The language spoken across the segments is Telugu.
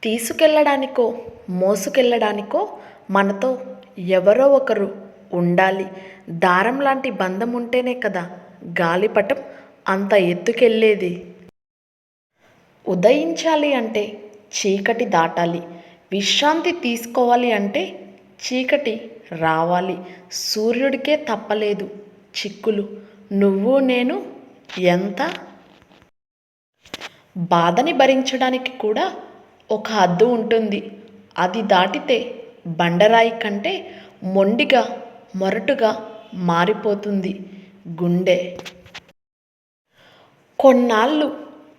తీసుకెళ్ళడానికో మోసుకెళ్ళడానికో మనతో ఎవరో ఒకరు ఉండాలి. దారం లాంటి బంధం ఉంటేనే కదా గాలిపటం అంత ఎత్తుకెళ్ళేది. ఉదయించాలి అంటే చీకటి దాటాలి. విశ్రాంతి తీసుకోవాలి అంటే చీకటి రావాలి. సూర్యుడికే తప్పలేదు చిక్కులు. నువ్వు నేను ఎంత బాధని భరించడానికి కూడా ఒక హద్దు ఉంటుంది. అది దాటితే బండరాయి కంటే మొండిగా మొరటుగా మారిపోతుంది గుండె. కొన్నాళ్ళు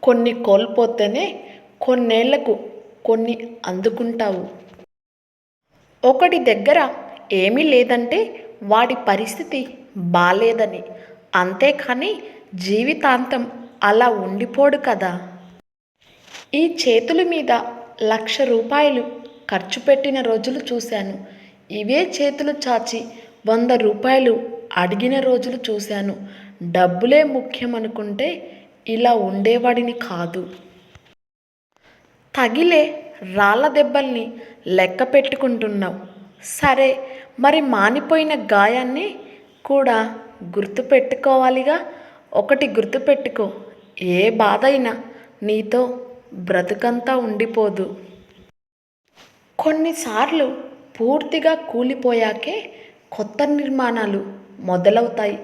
కొన్ని కోల్పోతేనే కొన్నేళ్లకు కొన్ని అందుకుంటావు. ఒకటి దగ్గర ఏమీ లేదంటే వాడి పరిస్థితి బాలేదని. అంతేకాని జీవితాంతం అలా ఉండిపోడు కదా. ఈ చేతుల మీద 1,00,000 రూపాయలు ఖర్చు పెట్టిన రోజులు చూశాను. ఇవే చేతులు చాచి 100 రూపాయలు అడిగిన రోజులు చూశాను. డబ్బులే ముఖ్యమనుకుంటే ఇలా ఉండేవాడిని కాదు. తగిలే రాళ్ళ దెబ్బల్ని లెక్క పెట్టుకుంటున్నావు. సరే, మరి మానిపోయిన గాయాన్ని కూడా గుర్తుపెట్టుకోవాలిగా. ఒకటి గుర్తుపెట్టుకో, ఏ బాధైనా నీతో బ్రతుకంతా ఉండిపోదు. కొన్నిసార్లు పూర్తిగా కూలిపోయాకే కొత్త నిర్మాణాలు మొదలవుతాయి.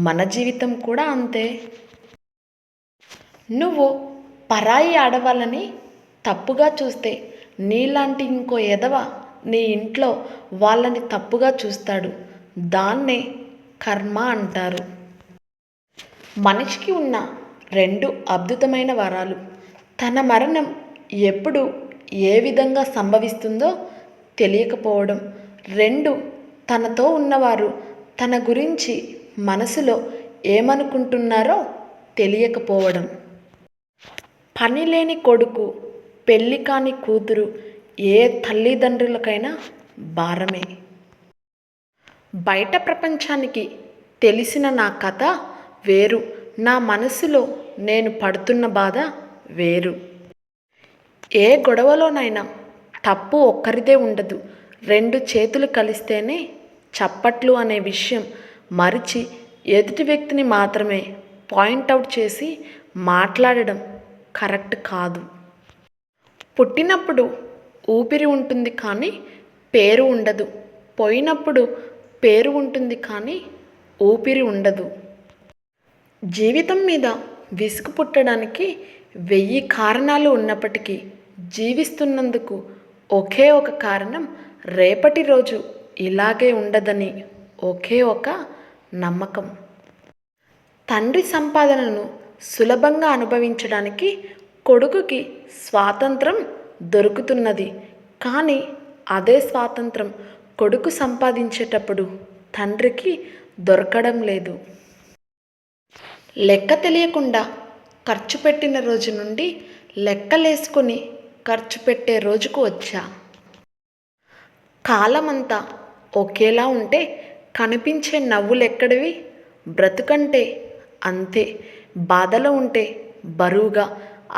మన జీవితం కూడా అంతే. నువ్వు పరాయి ఆడవాళ్ళని తప్పుగా చూస్తే నీలాంటి ఇంకో ఎదవ నీ ఇంట్లో వాళ్ళని తప్పుగా చూస్తాడు. దాన్నే కర్మ అంటారు. మనిషికి ఉన్న 2 అద్భుతమైన వరాలు. తన మరణం ఎప్పుడు ఏ విధంగా సంభవిస్తుందో తెలియకపోవడం. 2, తనతో ఉన్నవారు తన గురించి మనసులో ఏమనుకుంటున్నారో తెలియకపోవడం. పనిలేని కొడుకు, పెళ్ళి కాని కూతురు ఏ తల్లిదండ్రులకైనా భారమే. బయట ప్రపంచానికి తెలిసిన నా కథ వేరు. నా మనసులో నేను పడుతున్న బాధ వేరు. ఏ గొడవలోనైనా తప్పు ఒక్కరిదే ఉండదు. 2 చేతులు కలిస్తేనే చప్పట్లు అనే విషయం మరిచి ఎదుటి వ్యక్తిని మాత్రమే పాయింట్అవుట్ చేసి మాట్లాడడం కరెక్ట్ కాదు. పుట్టినప్పుడు ఊపిరి ఉంటుంది కానీ పేరు ఉండదు. పోయినప్పుడు పేరు ఉంటుంది కానీ ఊపిరి ఉండదు. జీవితం మీద విసుగు పుట్టడానికి 1000 కారణాలు ఉన్నప్పటికీ జీవిస్తున్నందుకు ఒకే ఒక కారణం రేపటి రోజు ఇలాగే ఉండదని ఒకే ఒక నమ్మకం. తండ్రి సంపాదనను సులభంగా అనుభవించడానికి కొడుకుకి స్వాతంత్రం దొరుకుతున్నది. కానీ అదే స్వాతంత్రం కొడుకు సంపాదించేటప్పుడు తండ్రికి దొరకడం లేదు. లెక్క తెలియకుండా ఖర్చు పెట్టిన రోజు నుండి లెక్కలేసుకొని ఖర్చు పెట్టే రోజుకు వచ్చా. కాలమంతా ఒకేలా ఉంటే కనిపించే నవ్వులెక్కడివి? బ్రతుకంటే అంతే. బాధలో ఉంటే బరువుగా,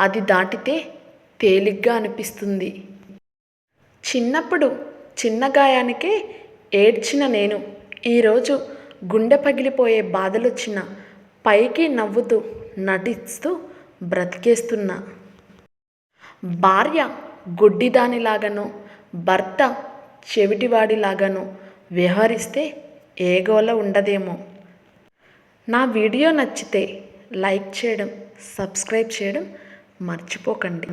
అది దాటితే తేలిగ్గా అనిపిస్తుంది. చిన్నప్పుడు చిన్న గాయానికే ఏడ్చిన నేను ఈరోజు గుండె పగిలిపోయే బాధలొచ్చిన పైకి నవ్వుతూ నటిస్తూ బ్రతికేస్తున్నా. భార్య గుడ్డిదానిలాగానో భర్త చెవిటివాడిలాగానో వ్యవహరిస్తే ఏ గోల ఉండదేమో. నా వీడియో నచ్చితే లైక్ చేయడం, సబ్స్క్రైబ్ చేయడం మర్చిపోకండి.